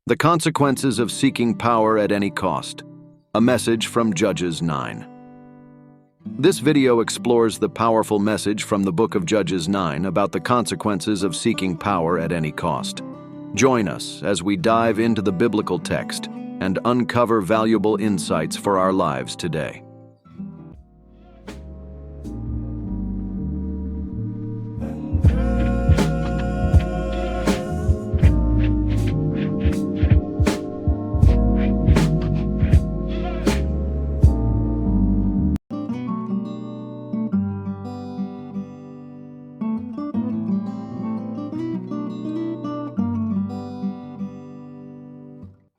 The consequences of seeking power at any cost. A message from Judges 9. This video explores the powerful message from the book of Judges 9 about the consequences of seeking power at any cost. Join us as we dive into the biblical text and uncover valuable insights for our lives today.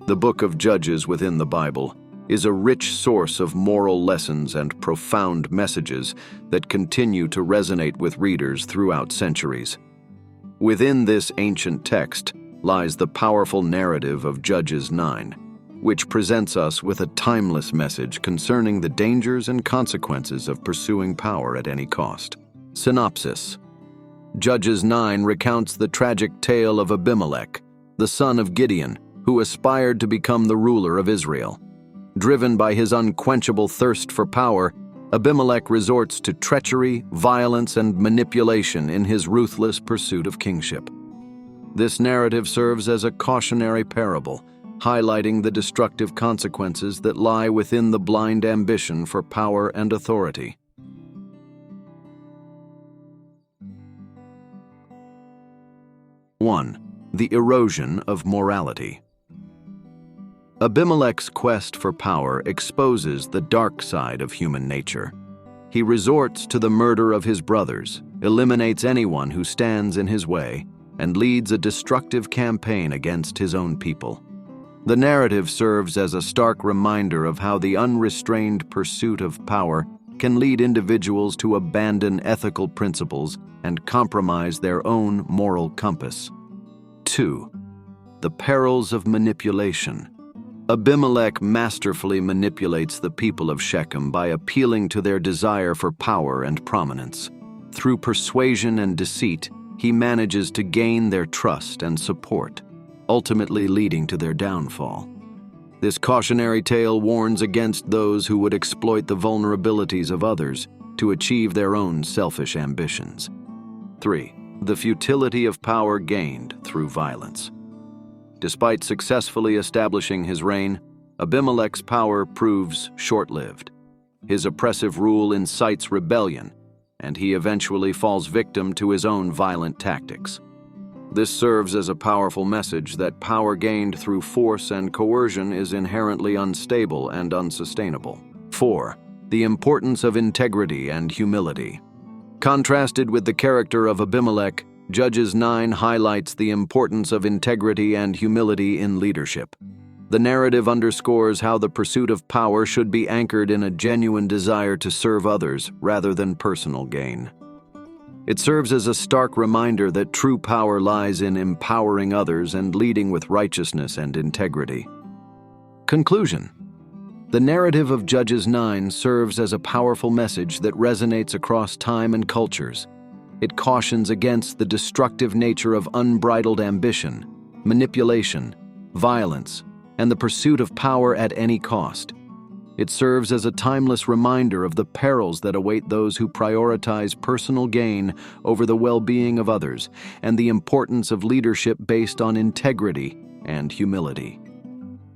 The book of Judges within the Bible is a rich source of moral lessons and profound messages that continue to resonate with readers throughout centuries. Within this ancient text lies the powerful narrative of Judges 9, which presents us with a timeless message concerning the dangers and consequences of pursuing power at any cost. Synopsis: Judges 9 recounts the tragic tale of Abimelech, the son of Gideon, who aspired to become the ruler of Israel. Driven by his unquenchable thirst for power, Abimelech resorts to treachery, violence, and manipulation in his ruthless pursuit of kingship. This narrative serves as a cautionary parable, highlighting the destructive consequences that lie within the blind ambition for power and authority. One, the erosion of morality. Abimelech's quest for power exposes the dark side of human nature. He resorts to the murder of his brothers, eliminates anyone who stands in his way, and leads a destructive campaign against his own people. The narrative serves as a stark reminder of how the unrestrained pursuit of power can lead individuals to abandon ethical principles and compromise their own moral compass. 2. The perils of manipulation. Abimelech masterfully manipulates the people of Shechem by appealing to their desire for power and prominence. Through persuasion and deceit, he manages to gain their trust and support, ultimately leading to their downfall. This cautionary tale warns against those who would exploit the vulnerabilities of others to achieve their own selfish ambitions. 3. The futility of power gained through violence. Despite successfully establishing his reign, Abimelech's power proves short-lived. His oppressive rule incites rebellion, and he eventually falls victim to his own violent tactics. This serves as a powerful message that power gained through force and coercion is inherently unstable and unsustainable. 4. The importance of integrity and humility. Contrasted with the character of Abimelech, Judges 9 highlights the importance of integrity and humility in leadership. The narrative underscores how the pursuit of power should be anchored in a genuine desire to serve others rather than personal gain. It serves as a stark reminder that true power lies in empowering others and leading with righteousness and integrity. Conclusion: the narrative of Judges 9 serves as a powerful message that resonates across time and cultures. It cautions against the destructive nature of unbridled ambition, manipulation, violence, and the pursuit of power at any cost. It serves as a timeless reminder of the perils that await those who prioritize personal gain over the well-being of others, and the importance of leadership based on integrity and humility.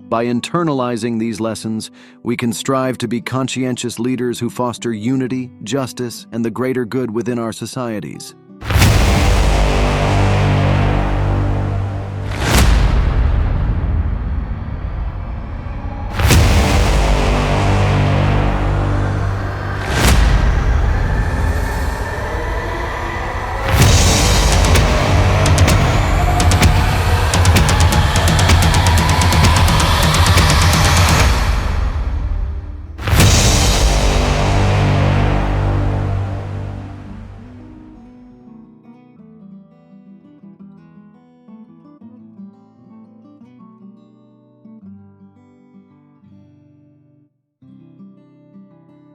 By internalizing these lessons, we can strive to be conscientious leaders who foster unity, justice, and the greater good within our societies.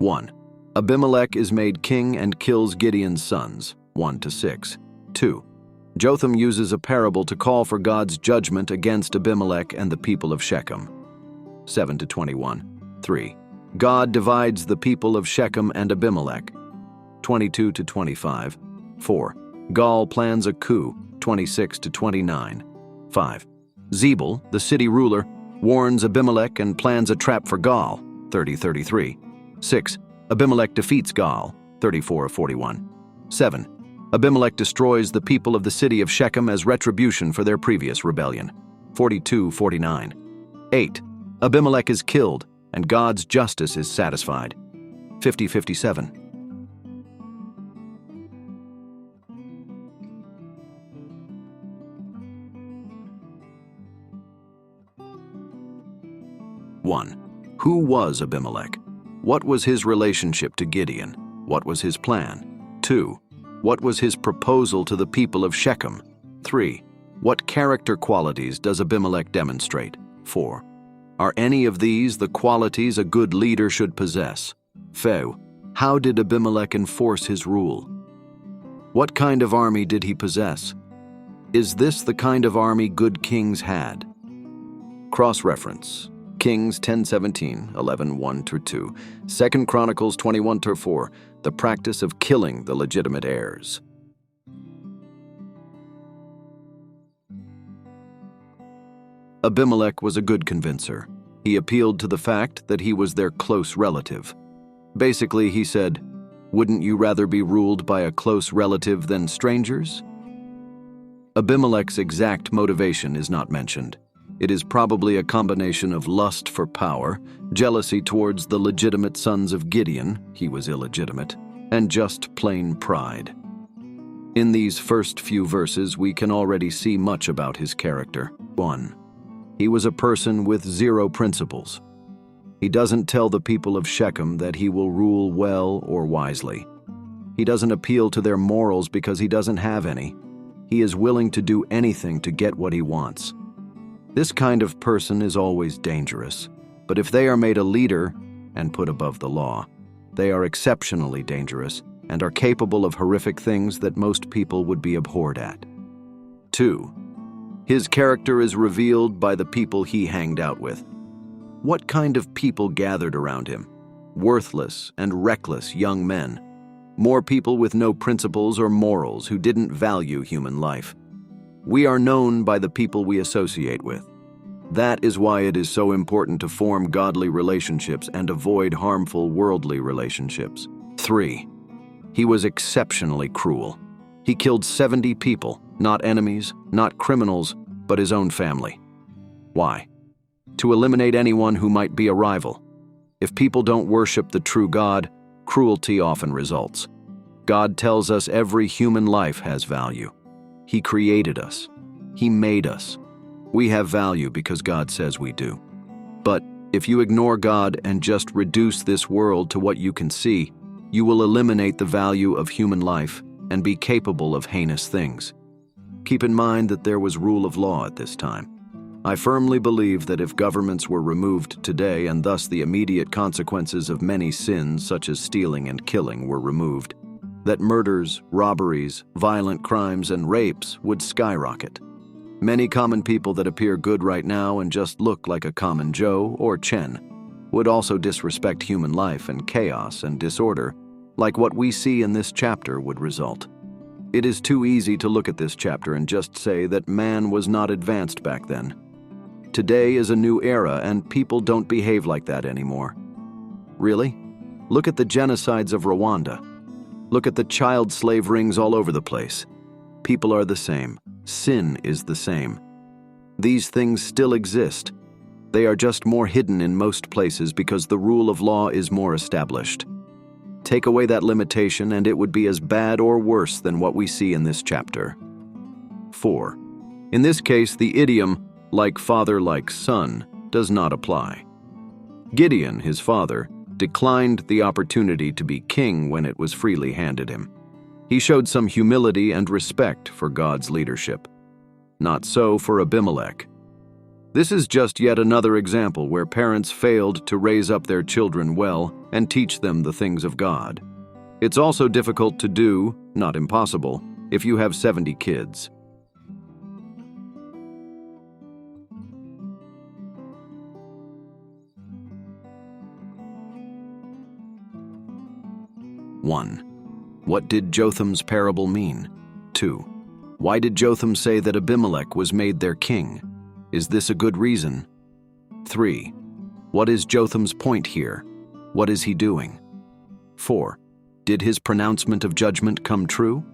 One, Abimelech is made king and kills Gideon's sons, 1-6. 2. Jotham uses a parable to call for God's judgment against Abimelech and the people of Shechem. 7-21. 3. God divides the people of Shechem and Abimelech. 22-25. 4. Gaal plans a coup. 26-29. 5. Zebul, the city ruler, warns Abimelech and plans a trap for Gaal. 30-33. 6. Abimelech defeats Gaal. 34-41. 7. Abimelech destroys the people of the city of Shechem as retribution for their previous rebellion. 42-49. 8. Abimelech is killed, and God's justice is satisfied. 50-57. One. Who was Abimelech? What was his relationship to Gideon? What was his plan? 2. What was his proposal to the people of Shechem? 3. What character qualities does Abimelech demonstrate? 4. Are any of these the qualities a good leader should possess? 5. How did Abimelech enforce his rule? What kind of army did he possess? Is this the kind of army good kings had? Cross-reference. Kings 10:17, 11:1-2. 2 Chronicles 21-4, the practice of killing the legitimate heirs. Abimelech was a good convincer. He appealed to the fact that he was their close relative. Basically, he said, "Wouldn't you rather be ruled by a close relative than strangers?" Abimelech's exact motivation is not mentioned. It is probably a combination of lust for power, jealousy towards the legitimate sons of Gideon, he was illegitimate, and just plain pride. In these first few verses, we can already see much about his character. 1. He was a person with zero principles. He doesn't tell the people of Shechem that he will rule well or wisely. He doesn't appeal to their morals because he doesn't have any. He is willing to do anything to get what he wants. This kind of person is always dangerous, but if they are made a leader and put above the law, they are exceptionally dangerous and are capable of horrific things that most people would be abhorred at. 2. His character is revealed by the people he hanged out with. What kind of people gathered around him? Worthless and reckless young men. More people with no principles or morals who didn't value human life. We are known by the people we associate with. That is why it is so important to form godly relationships and avoid harmful worldly relationships. 3. He was exceptionally cruel. He killed 70 people, not enemies, not criminals, but his own family. Why? To eliminate anyone who might be a rival. If people don't worship the true God, cruelty often results. God tells us every human life has value. He created us. He made us. We have value because God says we do. But if you ignore God and just reduce this world to what you can see, you will eliminate the value of human life and be capable of heinous things. Keep in mind that there was rule of law at this time. I firmly believe that if governments were removed today and thus the immediate consequences of many sins such as stealing and killing were removed, that murders, robberies, violent crimes, and rapes would skyrocket. Many common people that appear good right now and just look like a common Joe or Chen would also disrespect human life, and chaos and disorder, like what we see in this chapter, would result. It is too easy to look at this chapter and just say that man was not advanced back then. Today is a new era and people don't behave like that anymore. Really? Look at the genocides of Rwanda. Look at the child slave rings all over the place. People are the same. Sin is the same. These things still exist. They are just more hidden in most places because the rule of law is more established. Take away that limitation and it would be as bad or worse than what we see in this chapter. 4. In this case, the idiom, like father, like son, does not apply. Gideon, his father, declined the opportunity to be king when it was freely handed him. He showed some humility and respect for God's leadership. Not so for Abimelech. This is just yet another example where parents failed to raise up their children well and teach them the things of God. It's also difficult to do, not impossible, if you have 70 kids. 1. What did Jotham's parable mean? 2. Why did Jotham say that Abimelech was made their king? Is this a good reason? 3. What is Jotham's point here? What is he doing? 4. Did his pronouncement of judgment come true?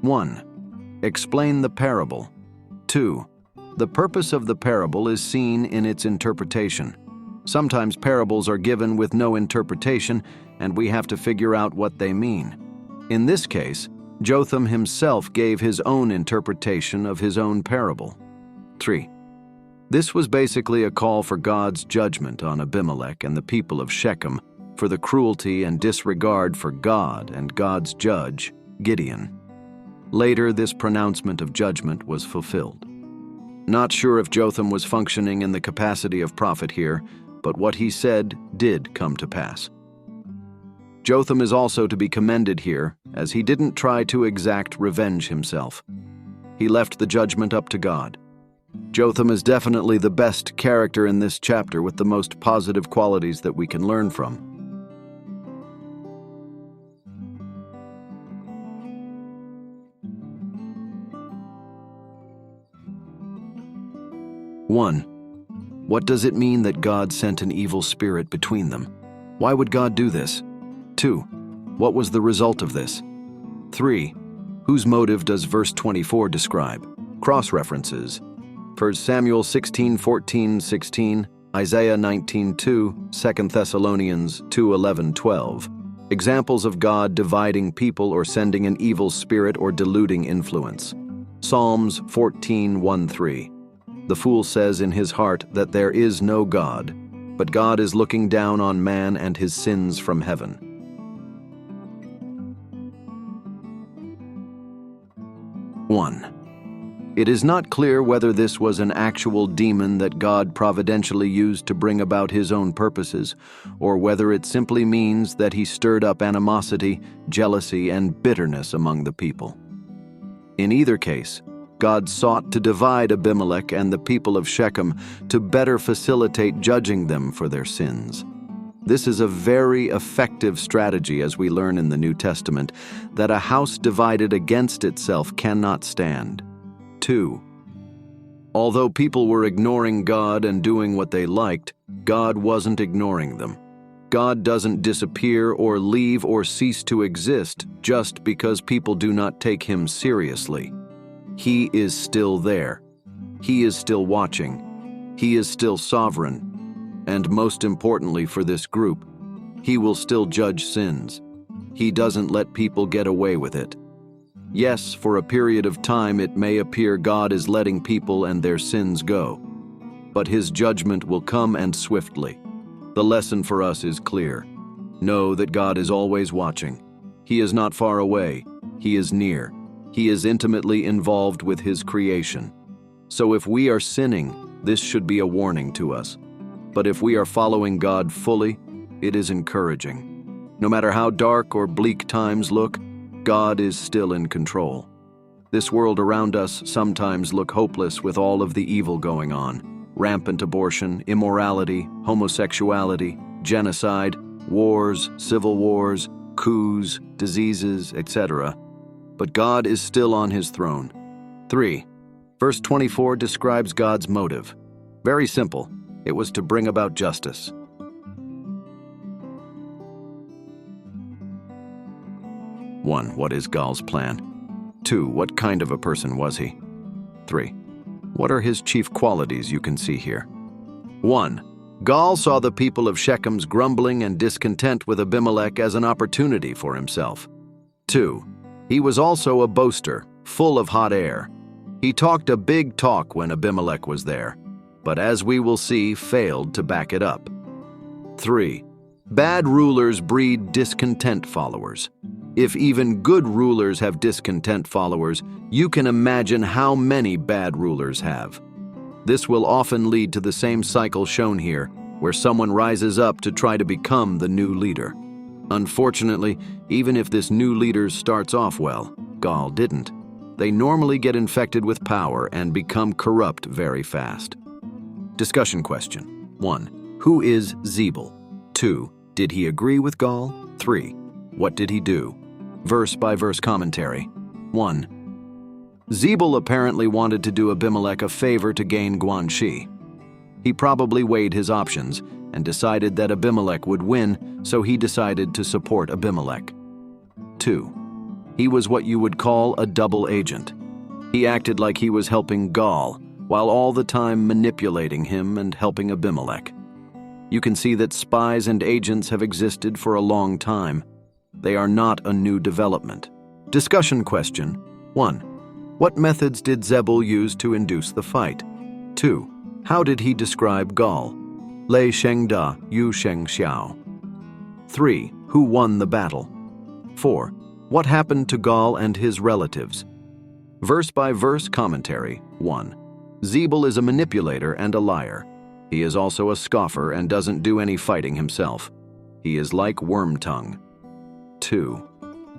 One. Explain the parable. 2. The purpose of the parable is seen in its interpretation. Sometimes parables are given with no interpretation, and we have to figure out what they mean. In this case, Jotham himself gave his own interpretation of his own parable. 3. This was basically a call for God's judgment on Abimelech and the people of Shechem for the cruelty and disregard for God and God's judge, Gideon. Later, this pronouncement of judgment was fulfilled. Not sure if Jotham was functioning in the capacity of prophet here, but what he said did come to pass. Jotham is also to be commended here, as he didn't try to exact revenge himself. He left the judgment up to God. Jotham is definitely the best character in this chapter with the most positive qualities that we can learn from. One. What does it mean that God sent an evil spirit between them? Why would God do this? 2. What was the result of this? 3. Whose motive does verse 24 describe? Cross-references. 1 Samuel 16:14-16, Isaiah 19:2, 2 Thessalonians 2:11-12. Examples of God dividing people or sending an evil spirit or deluding influence. Psalms 14:1-3. The fool says in his heart that there is no God, but God is looking down on man and his sins from heaven. 1. It is not clear whether this was an actual demon that God providentially used to bring about his own purposes, or whether it simply means that he stirred up animosity, jealousy, and bitterness among the people. In either case, God sought to divide Abimelech and the people of Shechem to better facilitate judging them for their sins. This is a very effective strategy, as we learn in the New Testament, that a house divided against itself cannot stand. 2. Although people were ignoring God and doing what they liked, God wasn't ignoring them. God doesn't disappear or leave or cease to exist just because people do not take him seriously. He is still there. He is still watching. He is still sovereign. And most importantly for this group, he will still judge sins. He doesn't let people get away with it. Yes, for a period of time it may appear God is letting people and their sins go, but his judgment will come and swiftly. The lesson for us is clear. Know that God is always watching. He is not far away. He is near. He is intimately involved with his creation. So if we are sinning, this should be a warning to us. But if we are following God fully, it is encouraging. No matter how dark or bleak times look, God is still in control. This world around us sometimes look hopeless with all of the evil going on. Rampant abortion, immorality, homosexuality, genocide, wars, civil wars, coups, diseases, etc. But God is still on his throne. 3. Verse 24 describes God's motive. Very simple. It was to bring about justice. 1. What is Gaal's plan? 2. What kind of a person was he? 3. What are his chief qualities you can see here? 1. Gaal saw the people of Shechem's grumbling and discontent with Abimelech as an opportunity for himself. 2. He was also a boaster, full of hot air. He talked a big talk when Abimelech was there, but as we will see, failed to back it up. 3. Bad rulers breed discontent followers. If even good rulers have discontent followers, you can imagine how many bad rulers have. This will often lead to the same cycle shown here, where someone rises up to try to become the new leader. Unfortunately, even if this new leader starts off well, Gaal didn't. They normally get infected with power and become corrupt very fast. Discussion question. 1. Who is Zebul? 2. Did he agree with Gaul? 3. What did he do? Verse-by-verse commentary. 1. Zebul apparently wanted to do Abimelech a favor to gain Guanxi. He probably weighed his options and decided that Abimelech would win, so he decided to support Abimelech. 2. He was what you would call a double agent. He acted like he was helping Gaul, while all the time manipulating him and helping Abimelech. You can see that spies and agents have existed for a long time. They are not a new development. Discussion question. 1. What methods did Zebul use to induce the fight? 2. How did he describe Gaul? Lei Sheng Da, Yu Sheng Xiao. 3. Who won the battle? 4. What happened to Gaul and his relatives? Verse-by-verse commentary. 1. Zebul is a manipulator and a liar. He is also a scoffer and doesn't do any fighting himself. He is like Wormtongue. 2.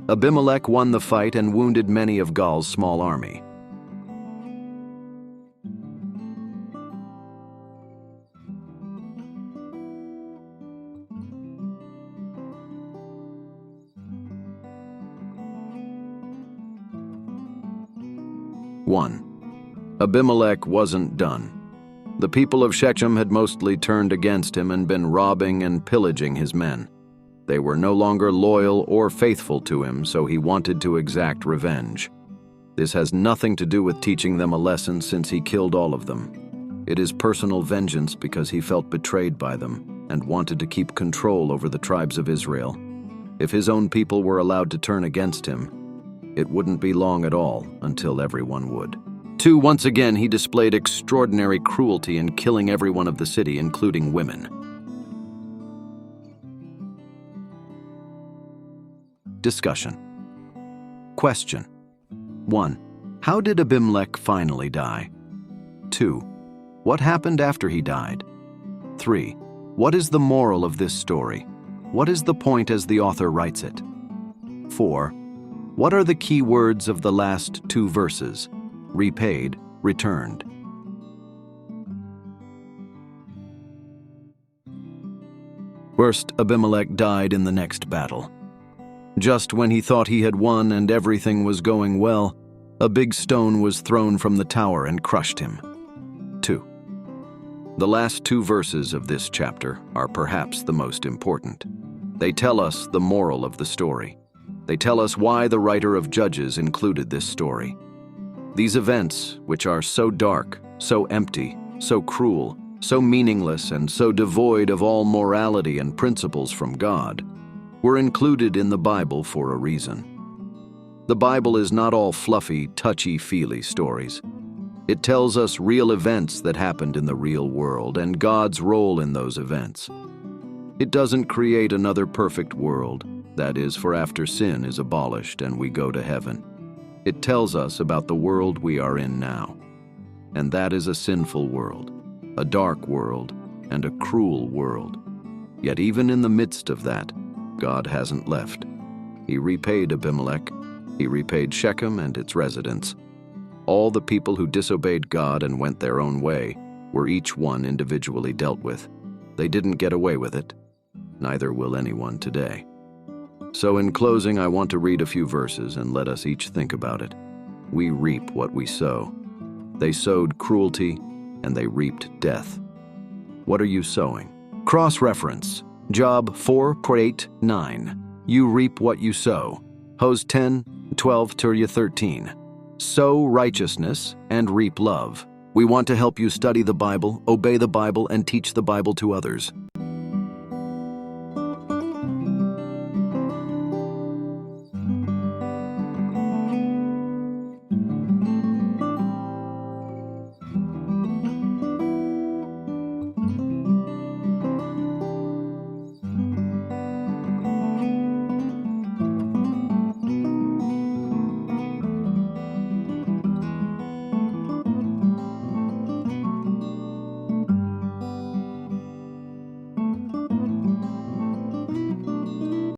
Abimelech won the fight and wounded many of Gaul's small army. Abimelech wasn't done. The people of Shechem had mostly turned against him and been robbing and pillaging his men. They were no longer loyal or faithful to him, so he wanted to exact revenge. This has nothing to do with teaching them a lesson since he killed all of them. It is personal vengeance because he felt betrayed by them and wanted to keep control over the tribes of Israel. If his own people were allowed to turn against him, it wouldn't be long at all until everyone would. 2. Once again, he displayed extraordinary cruelty in killing everyone of the city, including women. Discussion. Question. 1. How did Abimelech finally die? 2. What happened after he died? 3. What is the moral of this story? What is the point as the author writes it? 4. What are the key words of the last 2 verses? Repaid, returned. First, Abimelech died in the next battle. Just when he thought he had won and everything was going well, a big stone was thrown from the tower and crushed him. 2. The last 2 verses of this chapter are perhaps the most important. They tell us the moral of the story. They tell us why the writer of Judges included this story. These events, which are so dark, so empty, so cruel, so meaningless, and so devoid of all morality and principles from God, were included in the Bible for a reason. The Bible is not all fluffy, touchy-feely stories. It tells us real events that happened in the real world and God's role in those events. It doesn't create another perfect world, that is, for after sin is abolished and we go to heaven. It tells us about the world we are in now, and that is a sinful world, a dark world, and a cruel world. Yet even in the midst of that, God hasn't left. He repaid Abimelech. He repaid Shechem and its residents. All the people who disobeyed God and went their own way were each one individually dealt with. They didn't get away with it. Neither will anyone today. So in closing, I want to read a few verses and let us each think about it. We reap what we sow. They sowed cruelty, and they reaped death. What are you sowing? Cross-reference. Job 4:8-9. You reap what you sow. Hos 10:12-13. Sow righteousness and reap love. We want to help you study the Bible, obey the Bible, and teach the Bible to others.